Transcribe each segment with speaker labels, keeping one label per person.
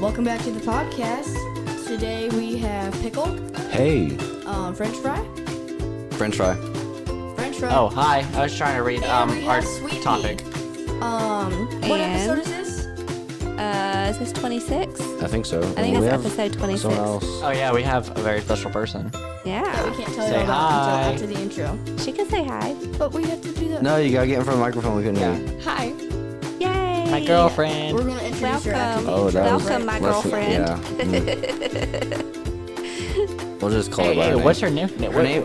Speaker 1: Welcome back to the podcast. Today we have pickle.
Speaker 2: Hey.
Speaker 1: French fry.
Speaker 2: French fry.
Speaker 1: French fry.
Speaker 3: Oh, hi. I was trying to read our
Speaker 1: sweet
Speaker 3: topic.
Speaker 1: What episode is this?
Speaker 4: Is this 26?
Speaker 2: I think so.
Speaker 4: I think it's episode 26.
Speaker 2: Someone else.
Speaker 3: Oh, yeah, we have a very special person.
Speaker 4: Yeah.
Speaker 1: We can't tell
Speaker 3: Say
Speaker 1: you about
Speaker 3: hi.
Speaker 1: until after the intro.
Speaker 4: She can say hi.
Speaker 1: But we have to do that.
Speaker 2: No, you gotta get in front of the microphone. We couldn't hear you.
Speaker 4: Hi. Yay.
Speaker 3: My girlfriend.
Speaker 1: We're going to introduce her after the
Speaker 4: Welcome.
Speaker 1: intro.
Speaker 4: Welcome, my girlfriend.
Speaker 2: Yeah. We'll just call her by her name.
Speaker 3: What's her name?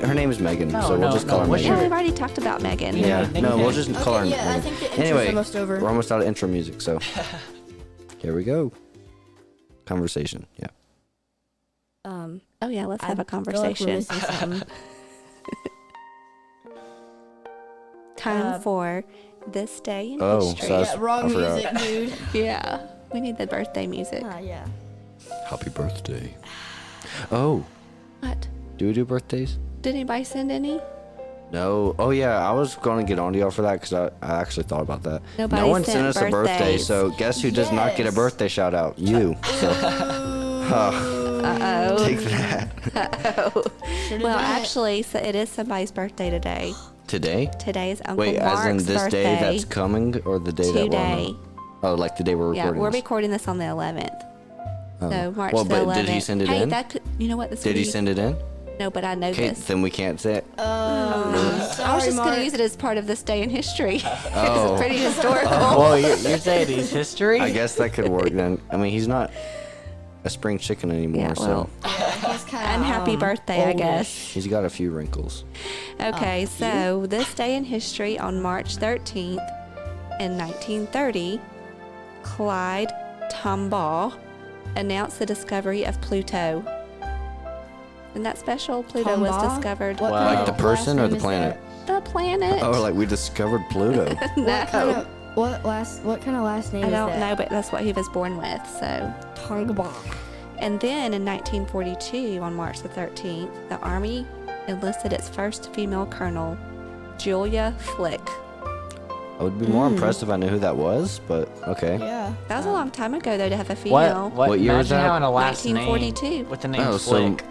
Speaker 2: Her name is Megan,
Speaker 3: No,
Speaker 2: so we'll
Speaker 3: no,
Speaker 2: just
Speaker 3: no.
Speaker 2: call her
Speaker 3: What's
Speaker 2: Megan.
Speaker 4: Yeah, we've already talked about Megan.
Speaker 2: Yeah, no, we'll just call her
Speaker 1: Okay, yeah, I
Speaker 2: Megan.
Speaker 1: think the intro's
Speaker 2: Anyway,
Speaker 1: almost over.
Speaker 2: we're almost out of intro music, so here we go. Conversation, yeah.
Speaker 4: Oh, yeah, let's have a
Speaker 1: feel like we're
Speaker 4: conversation.
Speaker 1: missing something.
Speaker 4: Time for this day in
Speaker 2: Oh,
Speaker 4: history.
Speaker 2: so
Speaker 1: Yeah, wrong
Speaker 2: I forgot.
Speaker 1: music, dude.
Speaker 4: Yeah. We need the birthday music.
Speaker 1: Yeah.
Speaker 2: Happy birthday. Oh,
Speaker 4: What?
Speaker 2: do we do birthdays?
Speaker 4: Did anybody send any?
Speaker 2: No. Oh, yeah, I was going to get on to y'all for that because I actually thought about that.
Speaker 4: Nobody
Speaker 2: no one
Speaker 4: sent
Speaker 2: sent us a birthday,
Speaker 4: birthdays.
Speaker 2: so guess who does not get a
Speaker 1: Yes.
Speaker 2: birthday shout out? You. So,
Speaker 4: Uh-oh.
Speaker 2: take that.
Speaker 4: Uh-oh.
Speaker 1: Should've
Speaker 4: Well,
Speaker 1: done it.
Speaker 4: actually, so it is somebody's birthday today.
Speaker 2: Today?
Speaker 4: Today is Uncle
Speaker 2: Wait,
Speaker 4: Mark's
Speaker 2: as in this
Speaker 4: birthday.
Speaker 2: day that's coming or the day that
Speaker 4: Today.
Speaker 2: we're on? Oh, like the day we're
Speaker 4: Yeah,
Speaker 2: recording
Speaker 4: we're
Speaker 2: this?
Speaker 4: recording this on the 11th.
Speaker 2: Oh.
Speaker 4: So March
Speaker 2: Well,
Speaker 4: the
Speaker 2: but
Speaker 4: 11th.
Speaker 2: did he send it
Speaker 4: hey,
Speaker 2: in?
Speaker 4: That could, you know what? This
Speaker 2: Did he
Speaker 4: would be-
Speaker 2: send it in?
Speaker 4: No, but I know
Speaker 2: Okay,
Speaker 4: this.
Speaker 2: then we can't say it.
Speaker 1: Sorry,
Speaker 4: I was just
Speaker 1: Mark.
Speaker 4: going to use it as part of this day in history.
Speaker 2: Oh.
Speaker 4: It's pretty historical.
Speaker 3: Whoa, you're saying he's history?
Speaker 2: I guess that could work then. I mean, he's not a spring chicken anymore,
Speaker 4: Yeah, well,
Speaker 2: so
Speaker 1: He's kinda,
Speaker 4: and happy birthday, I
Speaker 1: oldish.
Speaker 4: guess.
Speaker 2: he's got a few wrinkles.
Speaker 4: Okay, so this day in history on March 13th in 1930, Clyde Tombaugh announced the discovery of Pluto. Isn't that special? Pluto was
Speaker 1: Tombaugh?
Speaker 4: discovered.
Speaker 1: What
Speaker 3: Wow.
Speaker 1: kind
Speaker 2: Like the
Speaker 1: of
Speaker 2: person
Speaker 1: last
Speaker 2: or
Speaker 1: name
Speaker 2: the
Speaker 1: is
Speaker 2: planet?
Speaker 4: The planet.
Speaker 2: Oh, like we discovered Pluto.
Speaker 4: no,
Speaker 1: that? What kind of last name
Speaker 4: I
Speaker 1: is
Speaker 4: don't
Speaker 1: that?
Speaker 4: know, but that's what he was born with. So,
Speaker 1: Tombaugh.
Speaker 4: and then in 1942, on March the 13th, the Army enlisted its first female colonel, Julia Flick.
Speaker 2: I would be more impressed if I knew who that was, but okay.
Speaker 1: Yeah.
Speaker 4: That was a long time ago, though, to have a female.
Speaker 2: What year was
Speaker 3: Imagine
Speaker 2: that?
Speaker 3: having a last
Speaker 4: 1942.
Speaker 3: name with the name
Speaker 2: Oh, so
Speaker 3: Flick.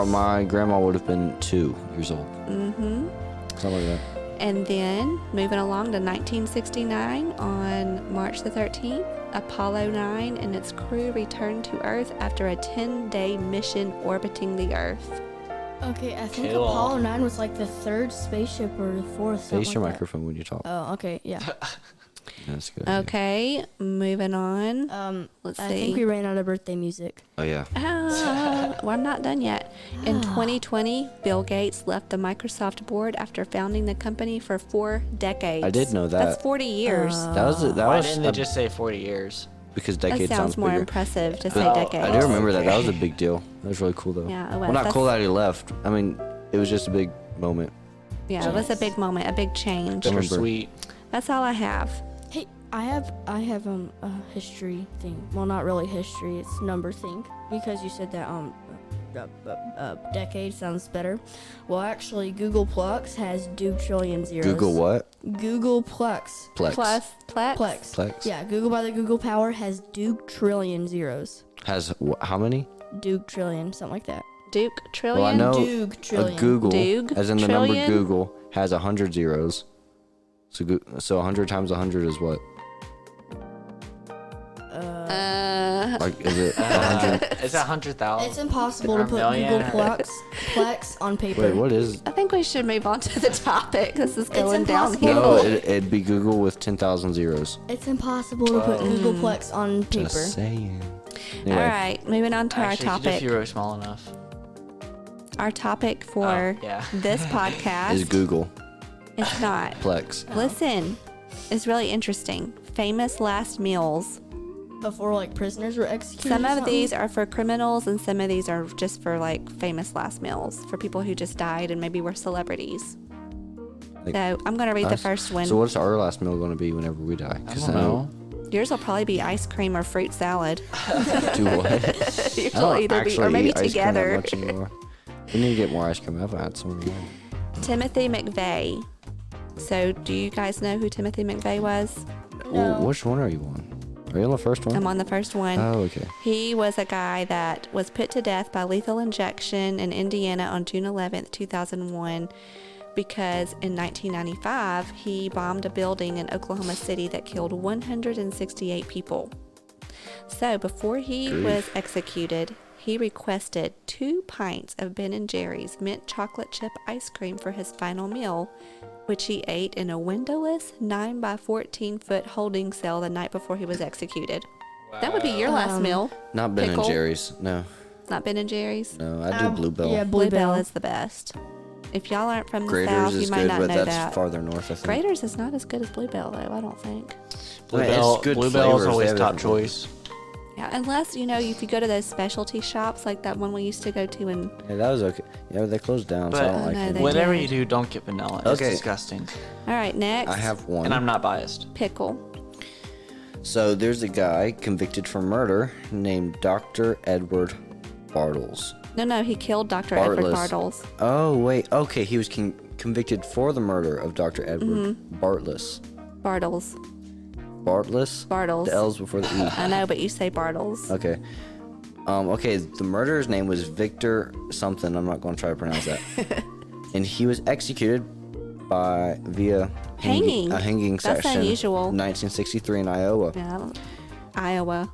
Speaker 2: my grandma would have been 2 years old.
Speaker 4: Mm-hmm.
Speaker 2: Something like that.
Speaker 4: And then, moving along to 1969, on March the 13th, Apollo 9 and its crew returned to Earth after a 10-day mission orbiting the Earth.
Speaker 1: Okay, I think
Speaker 3: Cool.
Speaker 1: Apollo 9 was like the third spaceship or the fourth.
Speaker 2: Face
Speaker 1: something
Speaker 2: your
Speaker 1: like
Speaker 2: microphone when you talk.
Speaker 1: That. Oh, okay, yeah.
Speaker 2: That's good.
Speaker 4: Okay, moving on. Let's
Speaker 1: I
Speaker 4: see.
Speaker 1: think we ran out of birthday music.
Speaker 2: Oh, yeah.
Speaker 4: Well, I'm not done yet. In 2020, Bill Gates left the Microsoft board after founding the company for 4 decades.
Speaker 2: I did know that.
Speaker 4: That's 40 years.
Speaker 2: That was
Speaker 3: Why
Speaker 2: was
Speaker 3: didn't they just say 40 years?
Speaker 2: because
Speaker 4: that
Speaker 2: decade
Speaker 4: sounds more
Speaker 2: bigger.
Speaker 4: impressive to
Speaker 2: But
Speaker 4: say decades.
Speaker 2: I do remember that. That was a big deal. That was really cool, though.
Speaker 4: Yeah, it
Speaker 2: Well,
Speaker 4: was.
Speaker 2: not cool
Speaker 4: That's-
Speaker 2: that he left. I mean, it was just a big moment.
Speaker 4: Yeah, it was a big moment, a big change.
Speaker 2: Remember.
Speaker 3: Bittersweet.
Speaker 4: That's all I have.
Speaker 1: Hey, I have a history thing. Well, not really history. It's number thing because you said that decade sounds better. Well, actually, Google Plex has 2 trillion zeros.
Speaker 2: Google what?
Speaker 1: Google Plex.
Speaker 2: Plex.
Speaker 4: Plus, Plex.
Speaker 2: Plex.
Speaker 1: Yeah, Google by the Google power has 2 trillion zeros.
Speaker 2: Has how many?
Speaker 1: 2 trillion, something like that.
Speaker 4: Duke trillion.
Speaker 2: Well, I know
Speaker 1: Duke trillion.
Speaker 2: a Google,
Speaker 4: Doog
Speaker 2: as in the
Speaker 4: trillion?
Speaker 2: number Google, has 100 zeros. So 100 times 100 is what? Like, is it 100?
Speaker 3: Is that 100,000?
Speaker 1: It's impossible
Speaker 3: Or
Speaker 1: to
Speaker 3: a
Speaker 1: put
Speaker 3: million,
Speaker 1: Google
Speaker 3: or-
Speaker 1: Plex on paper.
Speaker 2: Wait, what is?
Speaker 4: I think we should move on to the topic. This is going
Speaker 1: impossible.
Speaker 4: downhill.
Speaker 2: No, it'd be Google with 10,000 zeros.
Speaker 1: It's impossible to put Google Plex on paper.
Speaker 2: Just saying.
Speaker 4: All
Speaker 2: Anyway,
Speaker 4: right, moving on to
Speaker 3: Actually,
Speaker 4: our
Speaker 3: just if
Speaker 4: topic.
Speaker 3: you wrote small enough.
Speaker 4: Our topic for
Speaker 3: Oh, yeah.
Speaker 4: this podcast
Speaker 2: is Google
Speaker 4: it's not.
Speaker 2: Plex.
Speaker 4: Listen, it's really interesting. Famous last meals.
Speaker 1: Before like prisoners were executed.
Speaker 4: Some
Speaker 1: or
Speaker 4: of
Speaker 1: something?
Speaker 4: these are for criminals, and some of these are just for like famous last meals for people who just died and maybe were celebrities.
Speaker 2: Like
Speaker 4: So I'm gonna read the
Speaker 2: us?
Speaker 4: first one.
Speaker 2: So what's our last meal going to be whenever we die?
Speaker 3: I
Speaker 2: 'Cause
Speaker 3: don't know.
Speaker 4: Yours will probably be ice cream or fruit salad.
Speaker 2: Do what?
Speaker 4: Yours
Speaker 2: I
Speaker 4: will
Speaker 2: don't
Speaker 4: either be,
Speaker 2: actually
Speaker 4: or maybe
Speaker 2: eat ice cream that
Speaker 4: together.
Speaker 2: much anymore. We need to get more ice cream. I haven't had some in a while.
Speaker 4: Timothy McVeigh. So do you guys know who Timothy McVeigh was?
Speaker 1: No.
Speaker 2: Well, which one are you on? Are you on the first one?
Speaker 4: I'm on the first one.
Speaker 2: Oh, okay.
Speaker 4: He was a guy that was put to death by lethal injection in Indiana on June 11th, 2001, because in 1995 he bombed a building in Oklahoma City that killed 168 people. So before he was executed, he requested 2 pints of Ben & Jerry's mint chocolate chip ice cream for his final meal, which he ate in a windowless 9 by 14 foot holding cell the night before he was executed. That would be your last meal.
Speaker 2: Not Ben and
Speaker 4: Pickle?
Speaker 2: Jerry's. No.
Speaker 4: Not Ben & Jerry's.
Speaker 2: No, I do Bluebell.
Speaker 1: Yeah,
Speaker 4: Bluebell is the best. If y'all aren't from the
Speaker 2: Graders
Speaker 4: South, you
Speaker 2: is
Speaker 4: might
Speaker 2: good,
Speaker 4: not
Speaker 2: but
Speaker 4: know
Speaker 2: that's
Speaker 4: that.
Speaker 2: farther north, I think.
Speaker 4: Graders is not as good as Bluebell, though, I don't think.
Speaker 3: Bluebell,
Speaker 2: it's good
Speaker 3: Bluebell's
Speaker 2: flavors. They
Speaker 3: always
Speaker 2: have
Speaker 3: top
Speaker 2: different
Speaker 3: choice.
Speaker 4: Yeah, unless, if you go to those specialty shops, like that one we used to go to in...
Speaker 2: Yeah, that was okay. Yeah, they closed down, so I
Speaker 3: But-
Speaker 2: don't
Speaker 4: Oh,
Speaker 2: like
Speaker 4: no,
Speaker 2: it.
Speaker 4: they
Speaker 3: Whatever
Speaker 4: did.
Speaker 3: you do, don't get vanilla. It's
Speaker 2: Okay.
Speaker 3: disgusting.
Speaker 4: All right, next.
Speaker 2: I have one.
Speaker 3: And I'm not biased.
Speaker 4: Pickle.
Speaker 2: So there's a guy convicted for murder named Dr. Edward Bartles.
Speaker 4: No, he killed Dr. Edward
Speaker 2: Bartles.
Speaker 4: Bartles.
Speaker 2: Oh, wait. Okay, he was convicted for the murder of Dr. Edward Bartles.
Speaker 4: Bartles.
Speaker 2: Bartles?
Speaker 4: Bartles.
Speaker 2: The L's before the E.
Speaker 4: I know, but you say Bartles.
Speaker 2: Okay. Okay, the murderer's name was Victor something. I'm not going to try to pronounce that. And he was executed via
Speaker 4: Hanging.
Speaker 2: a hanging
Speaker 4: That's
Speaker 2: section.
Speaker 4: unusual.
Speaker 2: 1963 in Iowa.
Speaker 4: Yeah. Iowa.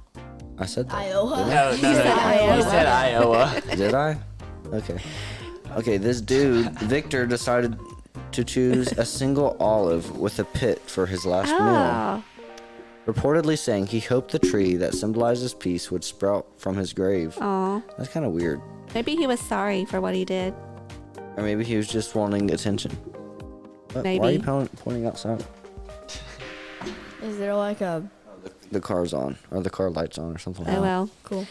Speaker 2: I said that.
Speaker 1: Iowa.
Speaker 3: No.
Speaker 4: Iowa.
Speaker 3: You said Iowa.
Speaker 2: Did I? Okay. Okay, this dude, Victor, decided to choose a single olive with a pit for his last meal.
Speaker 4: Oh.
Speaker 2: Reportedly saying he hoped the tree that symbolizes peace would sprout from his grave.
Speaker 4: Aw.
Speaker 2: That's kind of weird.
Speaker 4: Maybe he was sorry for what he did.
Speaker 2: Or maybe he was just wanting attention. What?
Speaker 4: Maybe.
Speaker 2: Why are you pointing outside?
Speaker 1: Is there like a
Speaker 2: The car's on, or the car light's on, or something like
Speaker 4: Oh,
Speaker 2: that.
Speaker 4: well.
Speaker 1: cool?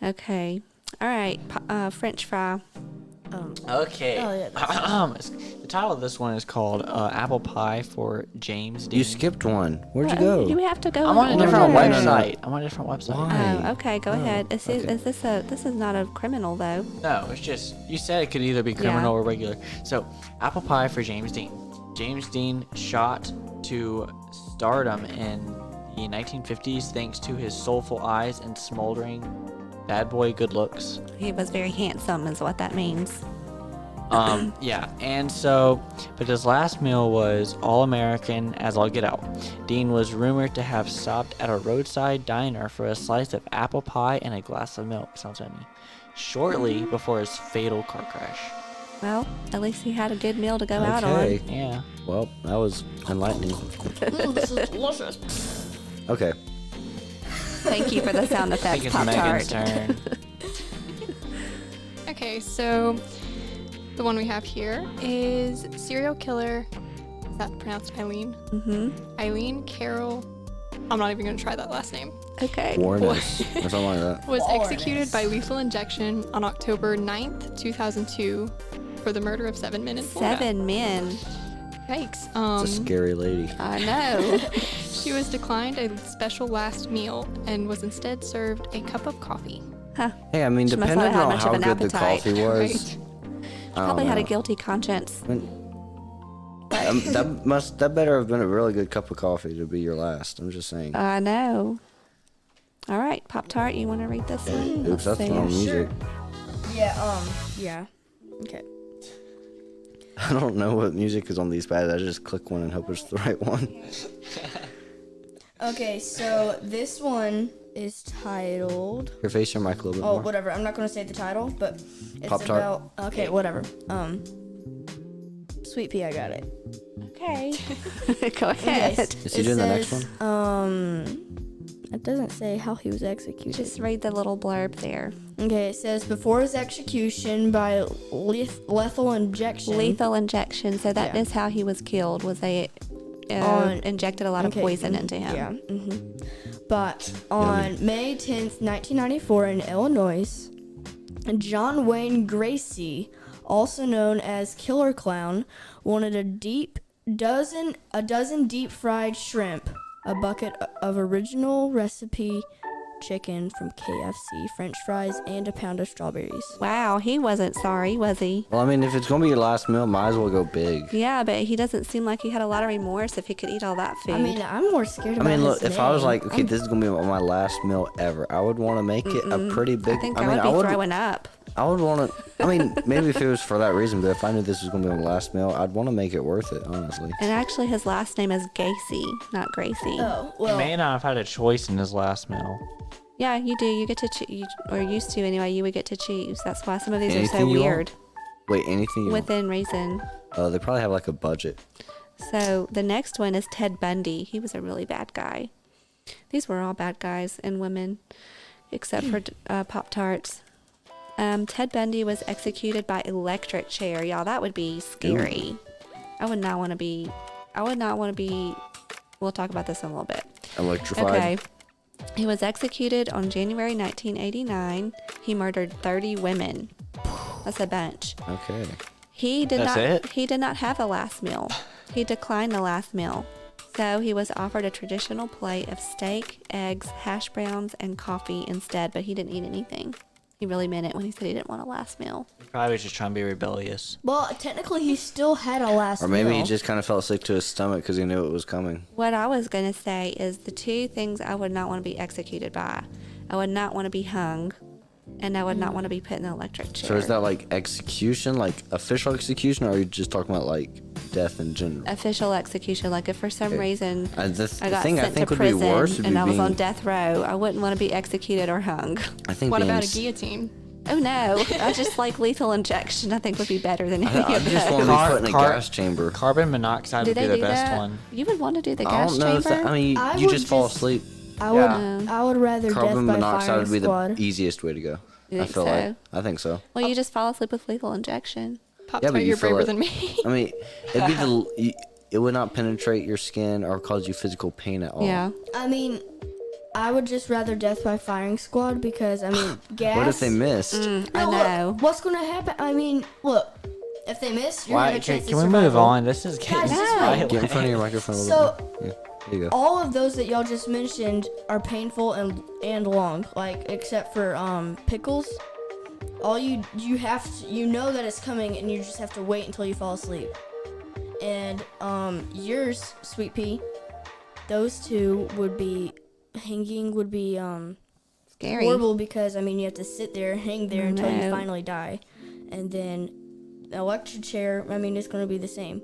Speaker 4: Okay. All right. French fry.
Speaker 3: Okay.
Speaker 1: Oh, yeah,
Speaker 3: The title of this one is called Apple Pie for James Dean.
Speaker 2: You skipped one. Where'd you
Speaker 4: Oh,
Speaker 2: go?
Speaker 4: you have to go
Speaker 3: I'm on a
Speaker 4: in
Speaker 3: different
Speaker 4: order.
Speaker 2: No,
Speaker 3: website. I'm on a different website.
Speaker 2: Why?
Speaker 4: Oh, okay. Go ahead. Is this is not a criminal though?
Speaker 3: No, it's just you said it could either be criminal or regular. So, apple pie for James Dean. James Dean shot to stardom in the 1950s thanks to his soulful eyes and smoldering bad boy good looks.
Speaker 4: He was very handsome, is what that means.
Speaker 3: Yeah, and so, but his last meal was all American as all get out. Dean was rumored to have stopped at a roadside diner for a slice of apple pie and a glass of milk. Sounds yummy. Shortly before his fatal car crash.
Speaker 4: Well, at least he had a good meal to go out
Speaker 2: Okay.
Speaker 4: on.
Speaker 3: Yeah.
Speaker 2: Well, that was enlightening.
Speaker 1: This is delicious.
Speaker 2: Okay.
Speaker 4: Thank you for the sound
Speaker 3: I
Speaker 4: effects,
Speaker 3: think it's
Speaker 4: Pop
Speaker 3: Megan's
Speaker 4: Tart.
Speaker 3: turn.
Speaker 5: Okay, so the one we have here is serial killer. Is that pronounced Eileen?
Speaker 4: Mm-hmm.
Speaker 5: Eileen Carol. I'm not even going to try that last name.
Speaker 4: Okay.
Speaker 2: Warness, or something like that.
Speaker 5: Was
Speaker 1: Lawrence.
Speaker 5: executed by lethal injection on October 9th, 2002 for the murder of 7 men in Florida.
Speaker 4: 7 men.
Speaker 5: Yikes.
Speaker 2: It's a scary lady.
Speaker 4: I know.
Speaker 5: She was declined a special last meal and was instead served a cup of coffee.
Speaker 2: Hey, I mean,
Speaker 4: She must
Speaker 2: depending
Speaker 4: not have
Speaker 2: on
Speaker 4: much of
Speaker 2: how
Speaker 4: an
Speaker 2: good the
Speaker 4: appetite.
Speaker 2: coffee was,
Speaker 5: Right.
Speaker 2: I don't
Speaker 4: Probably had a
Speaker 2: know.
Speaker 4: guilty conscience.
Speaker 2: That better have been a really good cup of coffee to be your last. I'm just saying.
Speaker 4: I know. All right, Pop Tart, you want to read this one?
Speaker 2: Oops, that's
Speaker 4: Let's
Speaker 2: the wrong
Speaker 4: see.
Speaker 2: music.
Speaker 1: Yeah. Okay.
Speaker 2: I don't know what music is on these pads. I just click one and hope it's the right one.
Speaker 1: Okay, so this one is titled.
Speaker 2: Your face your mic a little bit
Speaker 1: Oh,
Speaker 2: more.
Speaker 1: whatever. I'm not gonna say the title, but it's
Speaker 2: Pop-Tart.
Speaker 1: about. Okay, whatever. Sweet pea, I got it.
Speaker 4: Okay. Go
Speaker 1: Okay,
Speaker 4: ahead.
Speaker 2: Is he doing the next
Speaker 1: one? It doesn't say how he was executed.
Speaker 4: Just read the little blurb there.
Speaker 1: Okay, it says before his execution by lethal injection.
Speaker 4: Lethal injection. So that
Speaker 1: Yeah.
Speaker 4: is how he was killed. Was they injected a lot of
Speaker 1: Okay,
Speaker 4: poison into him?
Speaker 1: Yeah. But on May 10th, 1994, in Illinois, John Wayne Gracie, also known as Killer Clown, wanted a dozen deep fried shrimp, a bucket of original recipe chicken from KFC, French fries, and a pound of strawberries.
Speaker 4: Wow, he wasn't sorry, was he?
Speaker 2: Well, I mean, if it's gonna be your last meal, might as well go big.
Speaker 4: Yeah, but he doesn't seem like he had a lot of remorse if he could eat all that food.
Speaker 1: I mean, I'm more scared about
Speaker 2: I mean, look,
Speaker 1: his
Speaker 2: if I was
Speaker 1: name.
Speaker 2: like, okay, this is gonna be my last meal ever, I would want to make it a pretty big.
Speaker 4: I think I would be throwing up.
Speaker 2: I would want to. I mean, maybe if it was for that reason, but if I knew this was gonna be my last meal, I'd want to make it worth it, honestly.
Speaker 4: And actually, his last name is Gacy, not Gracie.
Speaker 1: Oh,
Speaker 3: He
Speaker 1: well,
Speaker 3: may not have had a choice in his last meal.
Speaker 4: Yeah, you do. You get to choose, or used to anyway. You would get to choose. That's why some of these are so
Speaker 2: Anything you want?
Speaker 4: weird.
Speaker 2: Wait, anything you want?
Speaker 4: Within reason.
Speaker 2: They probably have like a budget.
Speaker 4: So the next one is Ted Bundy. He was a really bad guy. These were all bad guys and women, except for Pop-Tarts. Ted Bundy was executed by electric chair. Y'all, that would be scary. I would not want to be. We'll talk about this in a little bit.
Speaker 2: Electrified.
Speaker 4: Okay. He was executed on January 1989. He murdered 30 women. That's a bunch.
Speaker 2: Okay.
Speaker 4: He did
Speaker 3: That's
Speaker 4: not.
Speaker 3: it?
Speaker 4: He did not have a last meal. He declined the last meal. So he was offered a traditional plate of steak, eggs, hash browns, and coffee instead, but he didn't eat anything. He really meant it when he said he didn't want a last meal.
Speaker 3: He probably was just trying to be rebellious.
Speaker 1: well, technically, he still had a last
Speaker 2: Or maybe
Speaker 1: meal.
Speaker 2: he just kind of felt sick to his stomach because he knew it was coming.
Speaker 4: What I was going to say is the two things I would not want to be executed by. I would not want to be hung, and I would not want to be put in the electric chair.
Speaker 2: So is that like execution, like official execution, or are you just talking about like death in general?
Speaker 4: official execution? Like if for some reason
Speaker 2: The
Speaker 4: I got
Speaker 2: thing I
Speaker 4: sent
Speaker 2: think
Speaker 4: to
Speaker 2: would be
Speaker 4: prison
Speaker 2: worse would
Speaker 4: and
Speaker 2: be
Speaker 4: I was
Speaker 2: being.
Speaker 4: on death row, I wouldn't want to be executed or hung.
Speaker 2: I think
Speaker 5: What
Speaker 2: being
Speaker 5: about a
Speaker 2: s-
Speaker 5: guillotine?
Speaker 4: Oh no, I just like lethal injection. I think would be better than any
Speaker 2: I
Speaker 4: of
Speaker 2: just
Speaker 4: those.
Speaker 2: want to be put in a
Speaker 3: Car-
Speaker 2: gas chamber.
Speaker 3: Carbon monoxide
Speaker 4: Do
Speaker 3: would be
Speaker 4: they
Speaker 3: the
Speaker 4: do
Speaker 3: best
Speaker 4: that?
Speaker 3: one.
Speaker 4: You would want to do the
Speaker 2: I
Speaker 4: gas
Speaker 2: don't know if
Speaker 4: chamber?
Speaker 2: that. I mean,
Speaker 1: I
Speaker 2: you
Speaker 1: would
Speaker 2: just fall
Speaker 1: just-
Speaker 2: asleep.
Speaker 1: I would.
Speaker 3: Yeah.
Speaker 1: I would rather
Speaker 2: Carbon
Speaker 1: death by
Speaker 2: monoxide
Speaker 1: firing
Speaker 2: would be
Speaker 1: squad.
Speaker 2: the easiest way to go.
Speaker 4: You
Speaker 2: I
Speaker 4: think
Speaker 2: feel
Speaker 4: so?
Speaker 2: like. I think so.
Speaker 4: Well, you just fall asleep with lethal injection.
Speaker 5: Pop
Speaker 2: Yeah,
Speaker 5: Tart,
Speaker 2: but you
Speaker 5: you're
Speaker 2: feel
Speaker 5: braver
Speaker 2: it.
Speaker 5: than me.
Speaker 2: I mean, it'd be it would not penetrate your skin or cause you physical pain at all.
Speaker 4: Yeah.
Speaker 1: I mean, I would just rather death by firing squad because I mean, gas.
Speaker 2: What if they missed?
Speaker 4: I
Speaker 1: No,
Speaker 4: know.
Speaker 1: look, what's gonna happen? I mean, look, if they miss, you're gonna
Speaker 3: Why?
Speaker 1: have a chance
Speaker 3: Can
Speaker 1: to
Speaker 3: we move
Speaker 1: survival.
Speaker 3: on? This is getting
Speaker 1: Guys, just
Speaker 3: violent.
Speaker 2: Get in front of your microphone a little
Speaker 1: So
Speaker 2: bit. Yeah, there you go.
Speaker 1: all of those that y'all just mentioned are painful and long, like except for pickles. All you have to, you know that it's coming and you just have to wait until you fall asleep. And yours, Sweet Pea, those two would be hanging would be
Speaker 4: Scary.
Speaker 1: horrible because I mean you have to sit there, hang there until you
Speaker 4: No.
Speaker 1: finally die, and then the electric chair. I mean it's going to be the same.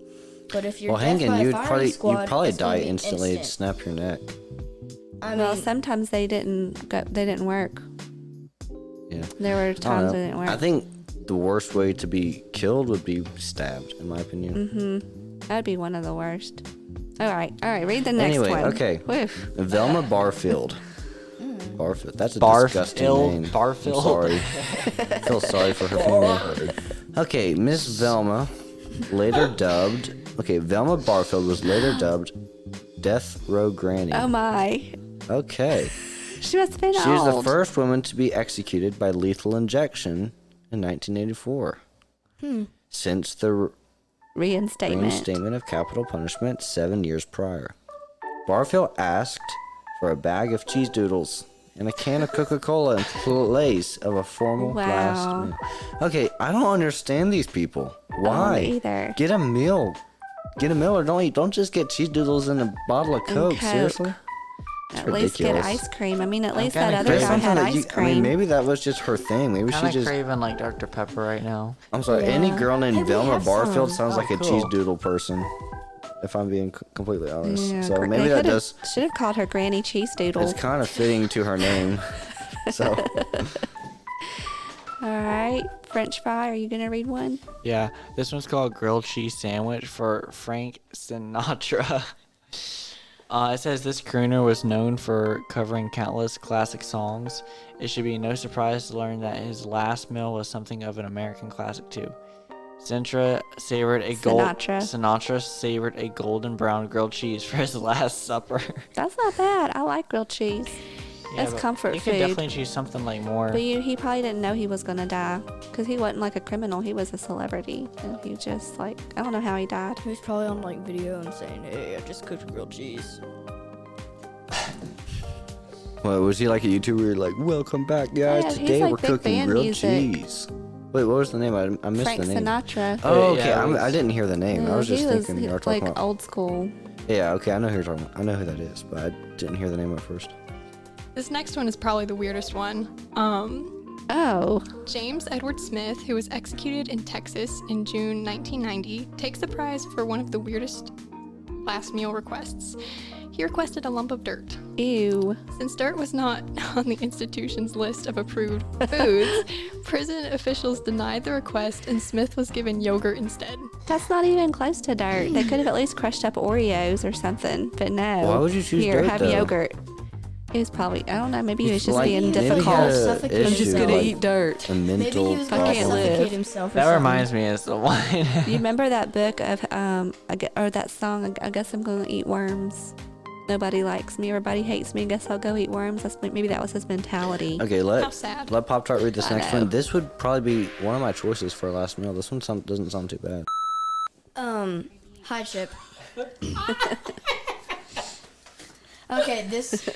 Speaker 1: But if you're
Speaker 2: Well,
Speaker 1: death
Speaker 2: hanging,
Speaker 1: by
Speaker 2: you'd
Speaker 1: firing squad,
Speaker 2: probably
Speaker 1: it's gonna
Speaker 2: die
Speaker 1: be
Speaker 2: instantly. It'd
Speaker 1: instant.
Speaker 2: snap your neck.
Speaker 1: I
Speaker 4: Well,
Speaker 1: mean,
Speaker 4: sometimes they didn't go. They didn't work.
Speaker 2: Yeah.
Speaker 4: There were
Speaker 2: I don't
Speaker 4: times
Speaker 2: know.
Speaker 4: they didn't work.
Speaker 2: I think the worst way to be killed would be stabbed, in my opinion.
Speaker 4: That'd be one of the worst. All right. Read the next
Speaker 2: Anyway,
Speaker 4: one.
Speaker 2: okay.
Speaker 4: Woof.
Speaker 2: Velma Barfield. Barfield. That's a disgusting
Speaker 3: Barfield.
Speaker 2: name.
Speaker 3: Barfield.
Speaker 2: I'm sorry. I feel sorry for her family. Okay, Miss Velma, later dubbed. Okay, Velma Barfield was later dubbed Death Row Granny.
Speaker 4: Oh my.
Speaker 2: Okay.
Speaker 4: She must have been
Speaker 2: She was the
Speaker 4: old.
Speaker 2: first woman to be executed by lethal injection in 1984. Since the
Speaker 4: Reinstatement.
Speaker 2: reinstatement of capital punishment 7 years prior. Barfield asked for a bag of cheese doodles and a can of Coca-Cola in place of a formal
Speaker 4: Wow.
Speaker 2: last meal. Okay, I don't understand these people. Why?
Speaker 4: either.
Speaker 2: Get a meal. Get a meal or don't eat. Don't just get cheese doodles and a bottle of Coke.
Speaker 4: Coke.
Speaker 2: Seriously?
Speaker 4: At least get
Speaker 2: ridiculous.
Speaker 4: ice cream. I mean, at least
Speaker 3: kinda
Speaker 4: that other
Speaker 3: craving
Speaker 4: guy
Speaker 2: Something
Speaker 4: had
Speaker 2: that
Speaker 4: ice
Speaker 2: you-
Speaker 4: cream.
Speaker 2: I mean, maybe that was just her thing. Maybe she
Speaker 3: Kind of
Speaker 2: just.
Speaker 3: craving like Dr. Pepper right now.
Speaker 2: I'm sorry. Any
Speaker 1: Yeah.
Speaker 2: girl named
Speaker 1: Hey, we
Speaker 2: Velma
Speaker 1: have
Speaker 2: Barfield
Speaker 1: some.
Speaker 2: sounds
Speaker 3: Oh,
Speaker 2: like a
Speaker 3: cool.
Speaker 2: cheese doodle person. If I'm being completely honest.
Speaker 4: Yeah,
Speaker 2: So
Speaker 4: gr-
Speaker 2: maybe
Speaker 4: they
Speaker 2: that
Speaker 4: could've-
Speaker 2: does.
Speaker 4: Should have called her Granny Cheese Doodle.
Speaker 2: It's kind of fitting to her name. So
Speaker 4: All right. French fry. Are you gonna read one?
Speaker 3: Yeah, this one's called Grilled Cheese Sandwich for Frank Sinatra. It says this crooner was known for covering countless classic songs. It should be no surprise to learn that his last meal was something of an American classic too. Sinatra savored a golden brown grilled cheese for his last supper.
Speaker 4: That's not bad. I like grilled cheese. That's
Speaker 3: but
Speaker 4: comfort
Speaker 3: you
Speaker 4: food.
Speaker 3: could definitely choose something like more.
Speaker 4: But he probably didn't know he was gonna die because he wasn't like a criminal. He was a celebrity, and he just like I don't know how he died.
Speaker 1: he was probably on like video and saying, "Hey, I just cooked grilled cheese."
Speaker 2: What, was he like a YouTuber? Like, welcome back, guys.
Speaker 4: Yeah, he's
Speaker 2: Today
Speaker 4: like
Speaker 2: we're
Speaker 4: big
Speaker 2: cooking
Speaker 4: band
Speaker 2: grilled
Speaker 4: music.
Speaker 2: cheese. Wait, what was the name? I missed
Speaker 4: Frank
Speaker 2: the name.
Speaker 4: Sinatra.
Speaker 2: Oh, okay.
Speaker 3: Yeah, it was-
Speaker 2: I didn't hear the name. I was just
Speaker 4: he
Speaker 2: thinking you were talking
Speaker 4: like
Speaker 2: about.
Speaker 4: old school.
Speaker 2: Yeah, okay. I know who you're talking about. I know who that is, but I didn't hear the name at first.
Speaker 5: This next one is probably the weirdest one.
Speaker 4: Oh,
Speaker 5: James Edward Smith, who was executed in Texas in June 1990, takes the prize for one of the weirdest last meal requests. He requested a lump of dirt.
Speaker 4: ew.
Speaker 5: Since dirt was not on the institution's list of approved foods, prison officials denied the request and Smith was given yogurt instead.
Speaker 4: That's not even close to dirt. They could have at least crushed up Oreos or something, but no.
Speaker 2: Why would you choose
Speaker 4: Here,
Speaker 2: dirt,
Speaker 4: have
Speaker 2: though?
Speaker 4: yogurt. It was probably, I don't know, maybe he was just
Speaker 2: Like,
Speaker 4: being
Speaker 2: maybe he had
Speaker 4: difficult.
Speaker 2: a
Speaker 1: Suffocate
Speaker 2: issue,
Speaker 1: I'm just gonna
Speaker 2: like
Speaker 1: eat
Speaker 4: dirt.
Speaker 2: a
Speaker 1: Maybe
Speaker 2: mental
Speaker 1: he was
Speaker 4: I
Speaker 1: gonna
Speaker 4: can't
Speaker 2: problem.
Speaker 4: live.
Speaker 1: suffocate himself. Or
Speaker 3: That
Speaker 1: something.
Speaker 3: reminds me of the one.
Speaker 4: You remember that book of, or that song, I guess I'm gonna eat worms. Nobody likes me, everybody hates me, guess I'll go eat worms. Maybe that was his mentality.
Speaker 2: Okay,
Speaker 5: How sad.
Speaker 2: let Pop Tart read this
Speaker 4: I
Speaker 2: next
Speaker 4: know.
Speaker 2: one. This would probably be one of my choices for a last meal. This one doesn't sound too bad.
Speaker 1: Hi, Chip. Okay, this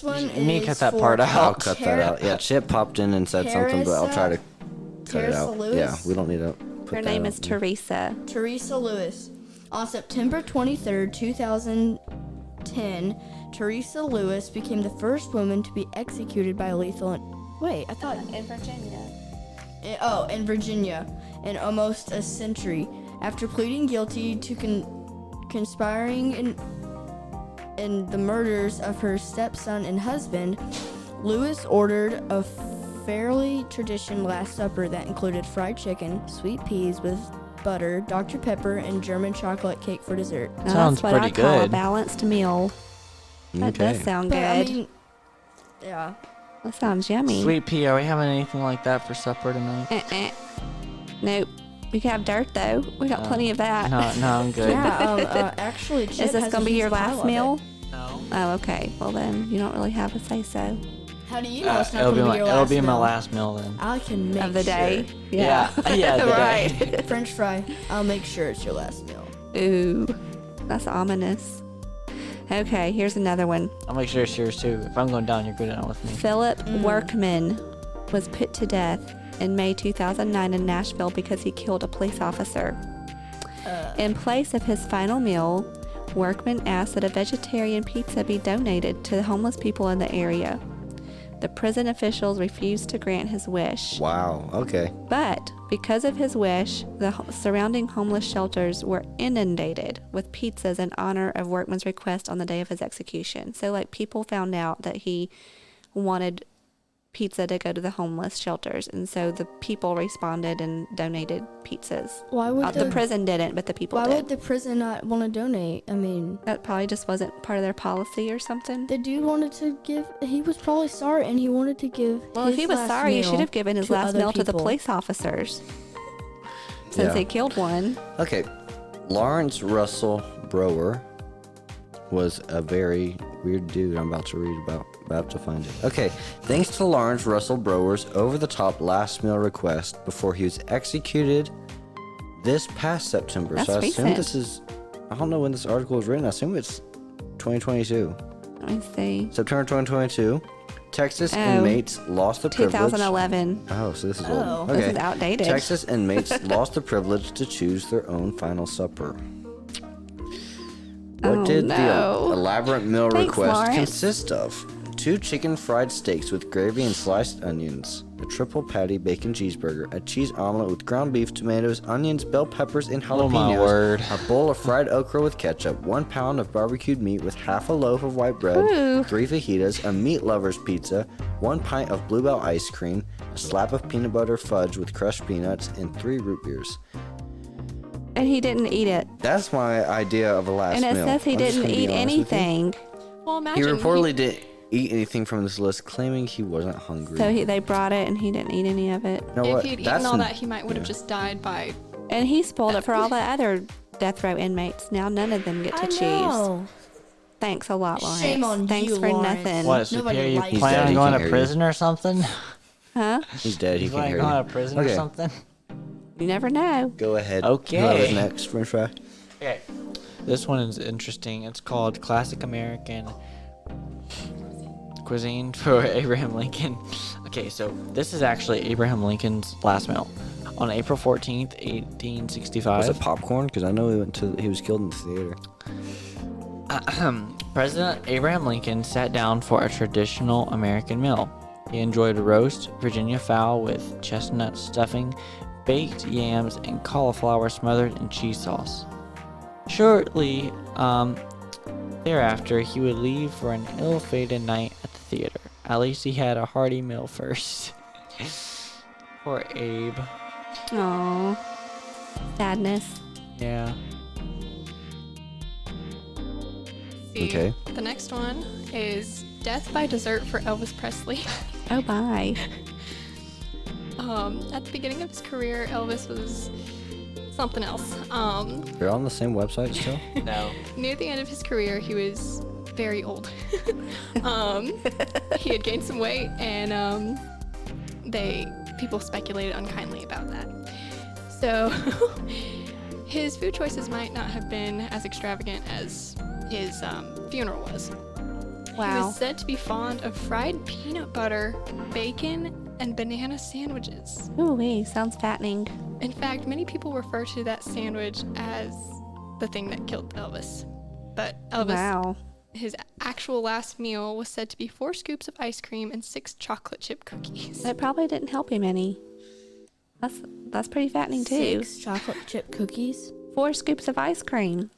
Speaker 1: one
Speaker 3: You
Speaker 1: is
Speaker 3: need to cut that
Speaker 1: for
Speaker 3: part out.
Speaker 2: I'll cut that out. Yeah, Chip popped in and said something, but I'll try to cut it out.
Speaker 1: Teresa Lewis?
Speaker 2: Yeah, we don't need to put
Speaker 4: Her
Speaker 2: that
Speaker 4: name
Speaker 2: out.
Speaker 4: is Teresa.
Speaker 1: Teresa Lewis. On September 23rd, 2010, Teresa Lewis became the first woman to be executed by lethal. Wait, I thought.
Speaker 4: In Virginia.
Speaker 1: In Virginia, in almost a century. After pleading guilty to conspiring in the murders of her stepson and husband, Lewis ordered a fairly traditional Last Supper that included fried chicken, sweet peas with butter, Dr. Pepper, and German chocolate cake for dessert.
Speaker 4: Now,
Speaker 3: Sounds
Speaker 4: that's what
Speaker 3: pretty
Speaker 4: I call a
Speaker 3: good.
Speaker 4: balanced meal. That does
Speaker 2: Okay.
Speaker 4: sound
Speaker 1: But
Speaker 4: good.
Speaker 1: I mean, yeah.
Speaker 4: That sounds yummy.
Speaker 3: Sweet pea, are we having anything like that for supper tonight?
Speaker 4: Nope. You can have dirt though. We got plenty of that.
Speaker 3: No, I'm good.
Speaker 1: Yeah, actually, Chip
Speaker 4: Is this
Speaker 1: has
Speaker 4: gonna
Speaker 1: a
Speaker 4: be your
Speaker 1: huge pile
Speaker 4: last
Speaker 1: of
Speaker 4: meal?
Speaker 3: No.
Speaker 4: Oh, okay. Well then, you don't really have a say so
Speaker 1: it. How do you know it's not
Speaker 3: It'll
Speaker 1: going
Speaker 3: be
Speaker 1: to be your
Speaker 3: it'll
Speaker 1: last
Speaker 3: be my
Speaker 1: meal?
Speaker 3: last meal then.
Speaker 1: I can make
Speaker 4: of the day.
Speaker 1: sure.
Speaker 3: Yeah, yeah, the
Speaker 4: right.
Speaker 3: day.
Speaker 1: French fry. I'll make sure it's your last meal.
Speaker 4: Ooh, that's ominous. Okay, here's another one.
Speaker 3: I'll make sure it's yours too. If I'm going down, you're going down with me.
Speaker 4: Philip Workman was put to death in May 2009 in Nashville because he killed a police officer. In place of his final meal, Workman asked that a vegetarian pizza be donated to the homeless people in the area. The prison officials refused to grant his wish.
Speaker 2: Wow. Okay.
Speaker 4: But because of his wish, the surrounding homeless shelters were inundated with pizzas in honor of Workman's request on the day of his execution. So, like, people found out that he wanted pizza to go to the homeless shelters, and so the people responded and donated pizzas.
Speaker 1: Why would
Speaker 4: The prison didn't, but the people
Speaker 1: Why
Speaker 4: did.
Speaker 1: would the prison not want to donate? I mean,
Speaker 4: That probably just wasn't part of their policy or something.
Speaker 1: the dude wanted to give. He was probably sorry, and he wanted to give.
Speaker 4: Well, if
Speaker 1: his
Speaker 4: he was
Speaker 1: last
Speaker 4: sorry, he
Speaker 1: meal
Speaker 4: should have given his
Speaker 1: to
Speaker 4: last
Speaker 1: other
Speaker 4: meal to the
Speaker 1: people.
Speaker 4: police officers, since
Speaker 2: Yeah.
Speaker 4: they killed one.
Speaker 2: Okay. Lawrence Russell Brower was a very weird dude. I'm about to read about to find it. Okay. Thanks to Lawrence Russell Brower's over-the-top last meal request before he was executed this past September.
Speaker 4: That's
Speaker 2: so I assume
Speaker 4: recent.
Speaker 2: this is. I don't know when this article was written. I assume it's 2022.
Speaker 4: Let me see.
Speaker 2: September 2022. Texas
Speaker 4: Oh.
Speaker 2: inmates lost the privilege.
Speaker 4: 2011.
Speaker 2: Oh, so this is
Speaker 1: Oh.
Speaker 2: old.
Speaker 4: This
Speaker 2: Okay.
Speaker 4: is outdated.
Speaker 2: Texas inmates lost the privilege to choose their own final supper. What
Speaker 4: Oh,
Speaker 2: did the
Speaker 4: no.
Speaker 2: elaborate meal
Speaker 4: Thanks,
Speaker 2: request
Speaker 4: Lawrence.
Speaker 2: consist of? 2 chicken fried steaks with gravy and sliced onions, a triple patty bacon cheeseburger, a cheese omelet with ground beef, tomatoes, onions, bell peppers, and
Speaker 3: Oh, my
Speaker 2: jalapenos,
Speaker 3: word.
Speaker 2: a bowl of fried okra with ketchup, 1 pound of barbecued meat with half a loaf of white bread,
Speaker 4: Ooh.
Speaker 2: 3 fajitas, a meat lover's pizza, 1 pint of Bluebell ice cream, a slab of peanut butter fudge with crushed peanuts, and 3 root beers.
Speaker 4: And he didn't eat it.
Speaker 2: That's my idea of a last
Speaker 4: And it
Speaker 2: meal.
Speaker 4: says he
Speaker 2: I'm just
Speaker 4: didn't
Speaker 2: gonna be
Speaker 4: eat
Speaker 2: honest with you.
Speaker 4: anything.
Speaker 5: Well,
Speaker 2: He
Speaker 5: imagine.
Speaker 2: reportedly didn't eat anything from this list, claiming he wasn't hungry.
Speaker 4: So they brought it and he didn't eat any of it.
Speaker 2: You know
Speaker 5: if
Speaker 2: what?
Speaker 5: he'd
Speaker 2: That's
Speaker 5: eaten all
Speaker 2: an-
Speaker 5: that, he would have
Speaker 2: yeah.
Speaker 5: just died by.
Speaker 4: And he spoiled it for all the other death row inmates. Now none of them get to
Speaker 1: I
Speaker 4: choose.
Speaker 1: know.
Speaker 4: Thanks a lot, Lawrence.
Speaker 1: Shame on
Speaker 4: Thanks
Speaker 1: you,
Speaker 4: for
Speaker 1: Lawrence.
Speaker 4: nothing.
Speaker 3: What,
Speaker 1: Nobody
Speaker 3: Superior, you
Speaker 1: likes
Speaker 2: He's
Speaker 3: plan
Speaker 2: dead,
Speaker 3: on
Speaker 2: he
Speaker 3: going
Speaker 2: can't
Speaker 3: to
Speaker 2: hear you.
Speaker 3: prison or something?
Speaker 4: Huh?
Speaker 2: He's dead. He
Speaker 3: You
Speaker 2: can't
Speaker 3: plan
Speaker 2: hear
Speaker 3: on
Speaker 2: you.
Speaker 3: going to prison or
Speaker 2: Okay.
Speaker 3: something?
Speaker 4: You never know.
Speaker 2: Go ahead.
Speaker 3: Okay.
Speaker 2: Whoever's next, French fry.
Speaker 3: Okay. This one is interesting. It's called Classic American cuisine for Abraham Lincoln. Okay, so this is actually Abraham Lincoln's last meal. On April 14th, 1865.
Speaker 2: Was it popcorn? Because I know he was killed in the theater.
Speaker 3: President Abraham Lincoln sat down for a traditional American meal. He enjoyed roast Virginia fowl with chestnut stuffing, baked yams, and cauliflower smothered in cheese sauce. Shortly thereafter, he would leave for an ill-fated night at the theater. At least he had a hearty meal first. Poor Abe.
Speaker 4: Aww. Sadness.
Speaker 3: Yeah.
Speaker 5: See,
Speaker 2: Okay.
Speaker 5: The next one is death by dessert for Elvis Presley.
Speaker 4: Oh, bye.
Speaker 5: At the beginning of his career, Elvis was something else.
Speaker 2: They're on the same website still?
Speaker 3: No.
Speaker 5: Near the end of his career, he was very old. He had gained some weight, and people speculated unkindly about that. So his food choices might not have been as extravagant as his funeral was. He
Speaker 4: Wow.
Speaker 5: was said to be fond of fried peanut butter, bacon, and banana sandwiches.
Speaker 4: Ooh, sounds fattening.
Speaker 5: In fact, many people refer to that sandwich as the thing that killed Elvis. But Elvis,
Speaker 4: Wow.
Speaker 5: his actual last meal was said to be 4 scoops of ice cream and 6 chocolate chip cookies.
Speaker 4: That probably didn't help him any. That's pretty fattening too.
Speaker 1: 6 chocolate chip cookies.
Speaker 4: 4 scoops of ice cream.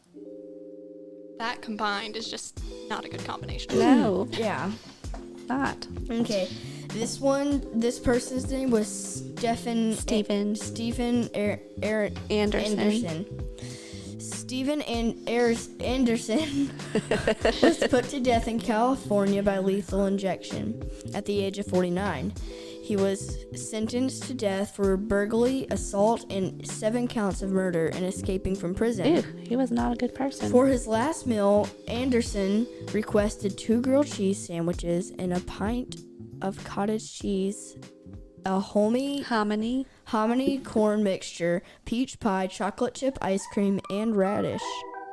Speaker 5: That combined is just not a good combination.
Speaker 4: No,
Speaker 1: Yeah.
Speaker 4: not.
Speaker 1: Okay. This person's name was Stephen
Speaker 4: Anderson.
Speaker 1: Anderson. Stephen Anderson was put to death in California by lethal injection at the age of 49. He was sentenced to death for burglary, assault, and 7 counts of murder and escaping from prison.
Speaker 4: Ew, he was not a good person.
Speaker 1: For his last meal, Anderson requested 2 grilled cheese sandwiches and a pint of cottage cheese, a hominy corn mixture, peach pie, chocolate chip ice cream, and radish.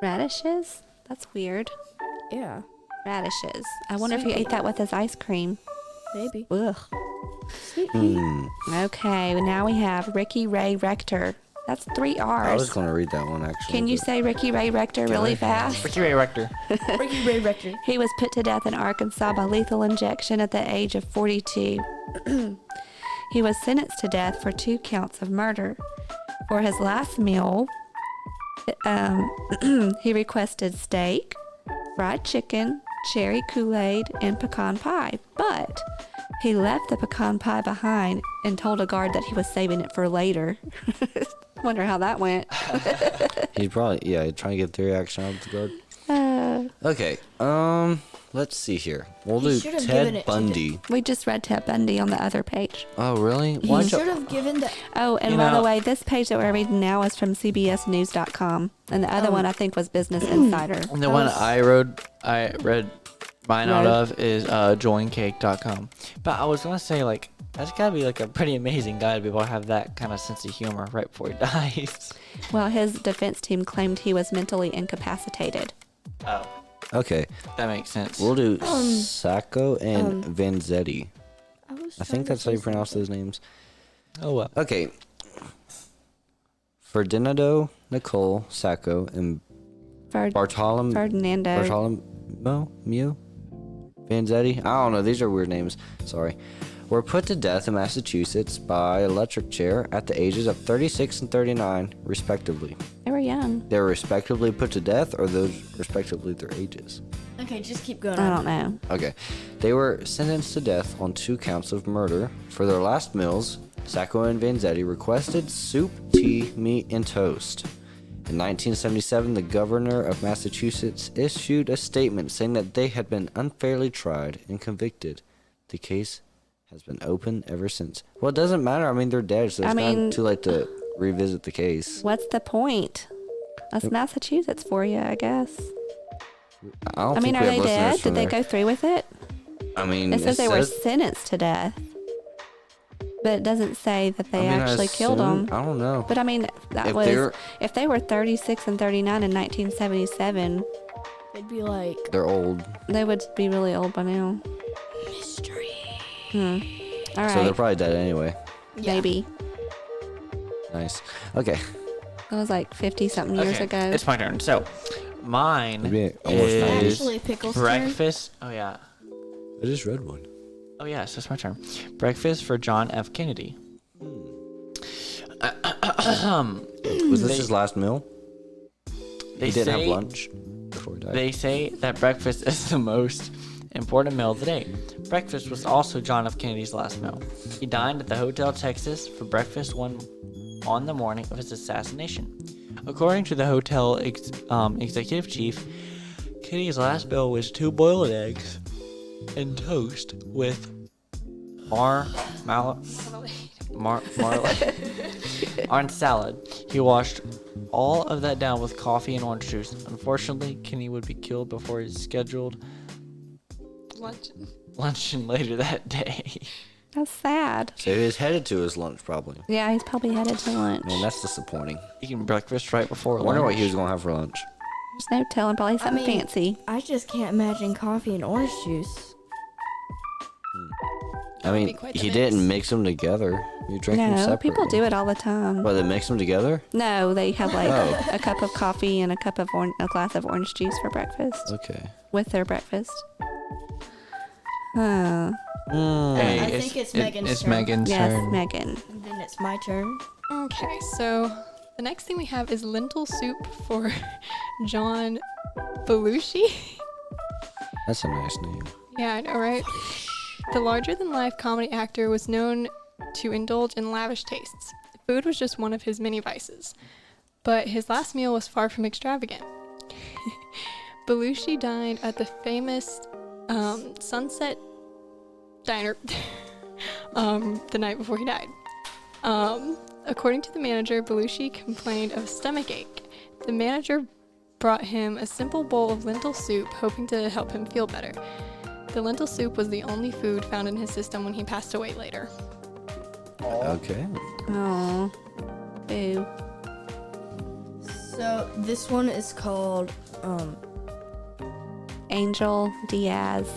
Speaker 4: Radishes? That's weird.
Speaker 1: Yeah,
Speaker 4: Radishes. I wonder if he ate that with his ice cream.
Speaker 1: maybe.
Speaker 4: Ugh. Okay, now we have Ricky Ray Rector. That's 3 R's.
Speaker 2: I was going to read that one, actually.
Speaker 4: Can you
Speaker 2: but-
Speaker 4: say Ricky Ray Rector really fast?
Speaker 3: Ricky Ray Rector.
Speaker 1: Ricky Ray Rector.
Speaker 4: He was put to death in Arkansas by lethal injection at the age of 42. He was sentenced to death for 2 counts of murder. For his last meal, he requested steak, fried chicken, cherry Kool-Aid, and pecan pie. But he left the pecan pie behind and told a guard that he was saving it for later. Wonder how that went.
Speaker 2: He's probably, trying to get the reaction out of the guard. Okay, let's see here. We'll
Speaker 1: He
Speaker 2: do
Speaker 1: should have given
Speaker 2: Ted
Speaker 1: it to
Speaker 2: Bundy.
Speaker 4: We just read Ted Bundy on the other page.
Speaker 2: Oh, really?
Speaker 1: He
Speaker 2: Why'd
Speaker 1: should
Speaker 2: you-
Speaker 1: have given the.
Speaker 4: Oh, and
Speaker 3: You
Speaker 4: by the
Speaker 3: know-
Speaker 4: way, this page that we're reading now is from CBSNews.com, and the other one I think was Business Insider.
Speaker 3: The one I read mine out
Speaker 4: Wrote?
Speaker 3: of is joincake.com. But I was gonna say, like, that's gotta be like a pretty amazing guy to be able to have that kind of sense of humor right before he dies.
Speaker 4: Well, his defense team claimed he was mentally incapacitated.
Speaker 3: Oh,
Speaker 2: Okay,
Speaker 3: that makes sense.
Speaker 2: we'll do Sacco and Vanzetti.
Speaker 1: was
Speaker 2: I
Speaker 1: trying
Speaker 2: think
Speaker 1: to
Speaker 2: that's how you
Speaker 1: say
Speaker 2: pronounce those names.
Speaker 3: Oh well.
Speaker 2: Okay. Ferdinando Nicole Sacco and Bartolomeo Vanzetti. I don't know. These are weird names. Sorry. Were put to death in Massachusetts by electric chair at the ages of 36 and 39, respectively.
Speaker 4: They were young.
Speaker 2: They were respectively put to death, or those respectively their ages?
Speaker 1: Okay, just keep going.
Speaker 4: I don't know.
Speaker 2: Okay. They were sentenced to death on 2 counts of murder. For their last meals, Sacco and Vanzetti requested soup, tea, meat, and toast. In 1977, the governor of Massachusetts issued a statement saying that they had been unfairly tried and convicted. The case has been open ever since. Well, it doesn't matter. I mean, they're dead, so it's not too late to revisit the case.
Speaker 4: What's the point? That's Massachusetts for you, I guess.
Speaker 2: I
Speaker 4: I mean,
Speaker 2: think
Speaker 4: are
Speaker 2: we
Speaker 4: they
Speaker 2: have listeners
Speaker 4: dead?
Speaker 2: from
Speaker 4: Did they
Speaker 2: there.
Speaker 4: go through with it?
Speaker 2: I mean,
Speaker 4: It says they were sentenced to death. But it doesn't say that they actually killed them.
Speaker 2: I don't know.
Speaker 4: But I mean, if they were 36 and 39 in 1977,
Speaker 1: It'd be like.
Speaker 2: They're old.
Speaker 4: they would be really old by now. All right.
Speaker 2: So they're probably dead anyway.
Speaker 5: Yeah.
Speaker 4: Maybe.
Speaker 2: Nice. Okay.
Speaker 4: That was like 50-something years
Speaker 3: Okay,
Speaker 4: ago.
Speaker 3: it's my turn. So, mine
Speaker 2: It'd be almost
Speaker 3: is
Speaker 2: 90s.
Speaker 1: Actually, Pickle's turn.
Speaker 3: breakfast. Oh yeah.
Speaker 2: I just read one.
Speaker 3: Oh yes, it's my turn. Breakfast for John F. Kennedy.
Speaker 2: Was this his last meal?
Speaker 3: They
Speaker 2: He didn't have
Speaker 3: say-
Speaker 2: lunch before he died.
Speaker 3: They say that breakfast is the most important meal of the day. Breakfast was also John F. Kennedy's last meal. He dined at the Hotel Texas for breakfast on the morning of his assassination. According to the hotel executive chief, Kennedy's last meal was 2 boiled eggs and toast with marmalade on salad. He washed all of that down with coffee and orange juice. Unfortunately, Kenny would be killed before his scheduled luncheon later that day.
Speaker 4: That's sad.
Speaker 2: So he was headed to his lunch probably.
Speaker 4: Yeah, he's probably headed to lunch.
Speaker 2: Man, that's disappointing.
Speaker 3: Eating breakfast right before
Speaker 2: I wonder
Speaker 3: lunch.
Speaker 2: what he was going to have for lunch.
Speaker 4: There's no telling. Probably something
Speaker 1: mean-
Speaker 4: fancy.
Speaker 1: I just can't imagine coffee and orange juice.
Speaker 2: I
Speaker 5: be
Speaker 2: mean,
Speaker 5: quite the
Speaker 2: he
Speaker 5: mix.
Speaker 2: didn't mix them together. You drink them
Speaker 4: No,
Speaker 2: separately.
Speaker 4: people do it all the time.
Speaker 2: Well, they mix them together?
Speaker 4: No, they have like
Speaker 2: Oh.
Speaker 4: a cup of coffee and a glass of orange juice for breakfast
Speaker 2: Okay.
Speaker 4: with their breakfast. Huh.
Speaker 3: Hey,
Speaker 1: I think it's Megan's
Speaker 3: It's
Speaker 1: turn.
Speaker 3: Megan's
Speaker 4: Yes,
Speaker 3: turn.
Speaker 4: Megan.
Speaker 1: And then it's my turn.
Speaker 5: Okay, so the next thing we have is lentil soup for John Belushi.
Speaker 2: That's a nice name.
Speaker 5: Yeah, I know, right? The larger-than-life comedy actor was known to indulge in lavish tastes. Food was just one of his many vices. But his last meal was far from extravagant. Belushi dined at the famous Sunset Diner the night before he died. According to the manager, Belushi complained of stomach ache. The manager brought him a simple bowl of lentil soup, hoping to help him feel better. The lentil soup was the only food found in his system when he passed away later.
Speaker 2: Okay.
Speaker 4: Oh. Boo.
Speaker 1: So this one is called
Speaker 4: Angel Diaz.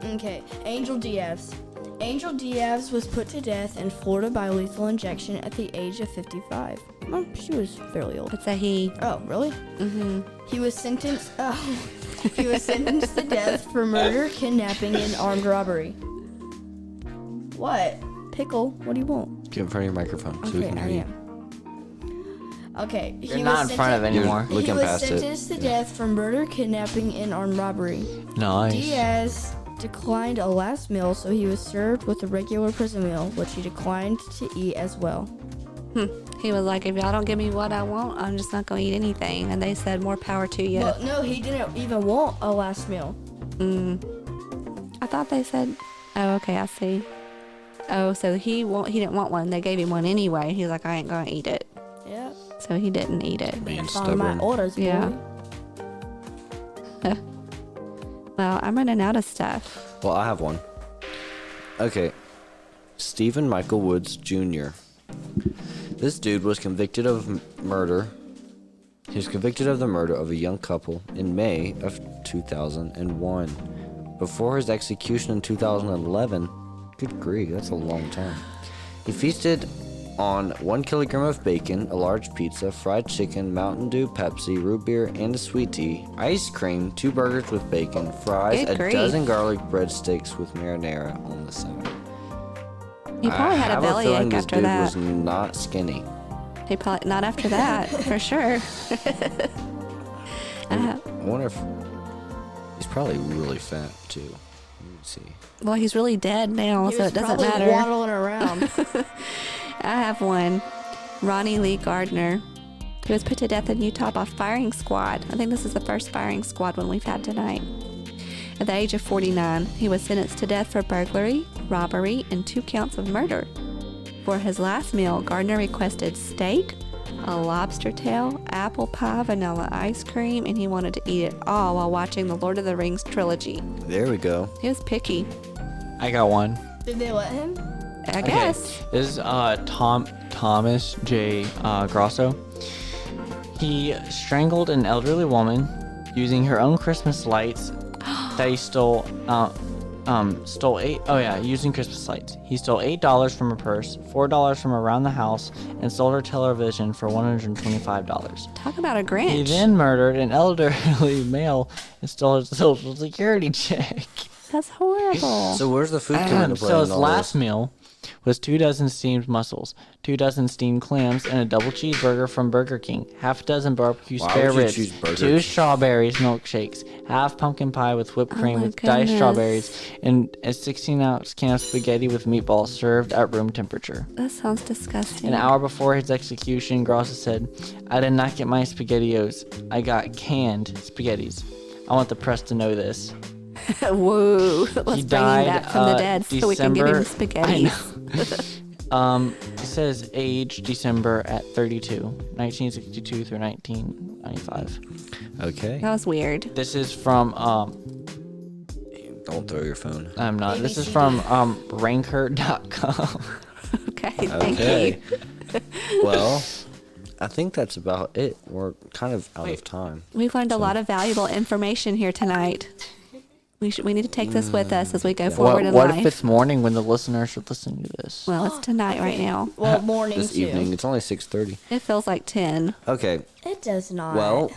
Speaker 1: okay, Angel Diaz. Angel Diaz was put to death in Florida by lethal injection at the age of 55. Oh, she was fairly old.
Speaker 4: It's a he.
Speaker 1: Oh, really?
Speaker 4: Mm-hmm.
Speaker 1: He was sentenced. He was sentenced to death for murder, kidnapping, and armed robbery. What? Pickle? What do you want?
Speaker 2: Get in front of your microphone so we
Speaker 1: Okay,
Speaker 2: can
Speaker 1: I
Speaker 2: hear you.
Speaker 1: am. Okay.
Speaker 3: You're not in front of anymore.
Speaker 2: You're looking
Speaker 1: he was
Speaker 2: past it.
Speaker 1: sentenced to death for murder, kidnapping, and armed robbery.
Speaker 3: Nice.
Speaker 1: Diaz declined a last meal, so he was served with a regular prison meal, which he declined to eat as well.
Speaker 4: He was like, if y'all don't give me what I want, I'm just not going to eat anything. And they said, more power to you.
Speaker 1: Well, no, he didn't even want a last meal.
Speaker 4: I thought they said, oh, okay, I see. Oh, so he didn't want one. They gave him one anyway. He was like, I ain't going to eat it.
Speaker 1: Yeah.
Speaker 4: So he didn't eat it.
Speaker 2: Being
Speaker 1: Follow my
Speaker 2: stubborn.
Speaker 1: orders, boy.
Speaker 4: Yeah. Well, I'm running out of stuff.
Speaker 2: Well, I have one. Okay. Stephen Michael Woods Jr. This dude was convicted of murder. He was convicted of the murder of a young couple in May of 2001. Before his execution in 2011, good grief, that's a long time. He feasted on 1 kilogram of bacon, a large pizza, fried chicken, Mountain Dew, Pepsi, root beer, and a sweet tea, ice cream, 2 burgers with bacon, fries,
Speaker 4: Good
Speaker 2: a
Speaker 4: grief.
Speaker 2: dozen garlic breadsticks with marinara on the side.
Speaker 4: He probably had a
Speaker 2: have a feeling
Speaker 4: bellyache
Speaker 2: this
Speaker 4: after
Speaker 2: dude
Speaker 4: that.
Speaker 2: was not skinny.
Speaker 4: He probably not after that, for sure.
Speaker 2: I wonder if he's probably really fat too. Let me see.
Speaker 4: Well, he's really dead now,
Speaker 1: He
Speaker 4: so
Speaker 1: was
Speaker 4: it doesn't
Speaker 1: probably
Speaker 4: matter.
Speaker 1: waddling around.
Speaker 4: I have one. Ronnie Lee Gardner, who was put to death in Utah by firing squad. I think this is the first firing squad one we've had tonight. At the age of 49, he was sentenced to death for burglary, robbery, and 2 counts of murder. For his last meal, Gardner requested steak, a lobster tail, apple pie, vanilla ice cream, and he wanted to eat it all while watching the Lord of the Rings trilogy.
Speaker 2: There we go.
Speaker 4: He was picky,
Speaker 3: I got one.
Speaker 1: Did they let him?
Speaker 4: I guess.
Speaker 3: This is Thomas J. Grosso. He strangled an elderly woman using her own Christmas lights that he stole stole using Christmas lights. He stole $8 from her purse, $4 from around the house, and sold her television for $125.
Speaker 4: Talk about a
Speaker 3: He
Speaker 4: Grinch.
Speaker 3: then murdered an elderly male and stole his social security check.
Speaker 4: That's horrible.
Speaker 2: So where's the food coming to play?
Speaker 3: So
Speaker 2: in
Speaker 3: his
Speaker 2: all
Speaker 3: last
Speaker 2: this?
Speaker 3: meal was 2 dozen steamed mussels, 2 dozen steamed clams, and a double cheeseburger from Burger King, half a dozen barbecue
Speaker 2: Why
Speaker 3: spare
Speaker 2: would you
Speaker 3: ribs,
Speaker 2: choose Burger
Speaker 3: 2
Speaker 2: King?
Speaker 3: strawberries milkshakes, half pumpkin pie with whipped cream
Speaker 4: my
Speaker 3: with diced
Speaker 4: goodness.
Speaker 3: strawberries, and a 16-ounce can of spaghetti with meatballs served at room temperature.
Speaker 4: That sounds disgusting.
Speaker 3: An hour before his execution, Grossa said, "I did not get my SpaghettiOs. I got canned spaghettis. I want the press to know this."
Speaker 4: Whoa. Let's
Speaker 3: He
Speaker 4: bring him
Speaker 3: died,
Speaker 4: back from the dead so we can give him
Speaker 3: December-
Speaker 4: spaghetti.
Speaker 3: It says age December at 32, 1962 through 1995.
Speaker 2: Okay.
Speaker 4: That was weird.
Speaker 3: This is from
Speaker 2: Don't throw your phone.
Speaker 3: I'm not. This is from ranker.com.
Speaker 4: Okay, thank
Speaker 2: Okay.
Speaker 4: you.
Speaker 2: Well, I think that's about it. We're kind of out of time.
Speaker 4: We've learned a lot of valuable information here tonight. We need to take this with us as we go forward in
Speaker 3: What
Speaker 4: life.
Speaker 3: if it's morning when the listeners should listen to this?
Speaker 4: Well, it's tonight right now.
Speaker 1: Well, morning
Speaker 2: This
Speaker 1: too.
Speaker 2: evening. It's only 6:30.
Speaker 4: It feels like 10.
Speaker 2: Okay.
Speaker 1: It does not.
Speaker 2: Well,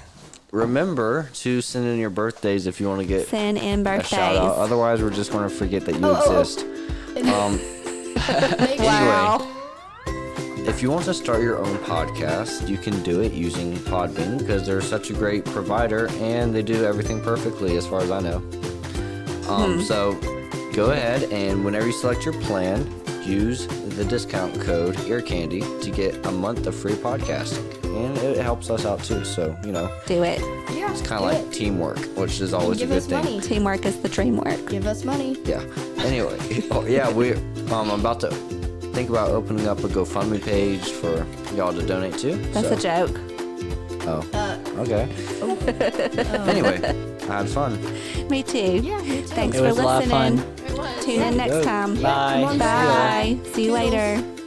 Speaker 2: remember to send in your birthdays if you want to get
Speaker 4: Send in
Speaker 2: a shout out.
Speaker 4: birthdays.
Speaker 2: Otherwise, we're just going to forget that you
Speaker 1: Oh.
Speaker 2: exist. Um,
Speaker 1: Make
Speaker 2: Anyway, if you want to start your own podcast, you can do it using PodBean because they're such a great provider and they do everything perfectly as far as I know. So go ahead and whenever you select your plan, use the discount code EarCandy to get a month of free podcasting. And it helps us out too. So,
Speaker 4: Do it.
Speaker 1: Yeah,
Speaker 2: it's kind of like teamwork, which is always a
Speaker 1: give
Speaker 2: good
Speaker 1: us
Speaker 2: thing.
Speaker 1: money.
Speaker 4: Teamwork is the dream work.
Speaker 1: Give us money.
Speaker 2: Yeah. Anyway, I'm about to think about opening up a GoFundMe page for y'all to donate to.
Speaker 4: That's
Speaker 2: so.
Speaker 4: a joke.
Speaker 2: Oh. Okay. Anyway, I had fun.
Speaker 4: Me too.
Speaker 1: Yeah, me too.
Speaker 4: Thanks
Speaker 3: It
Speaker 4: for
Speaker 3: was a lot of
Speaker 4: listening.
Speaker 3: fun.
Speaker 5: It was.
Speaker 4: Tune in next
Speaker 2: Go.
Speaker 4: time.
Speaker 3: Bye.
Speaker 1: Come on,
Speaker 4: Bye. See you
Speaker 1: Toodles.
Speaker 4: later.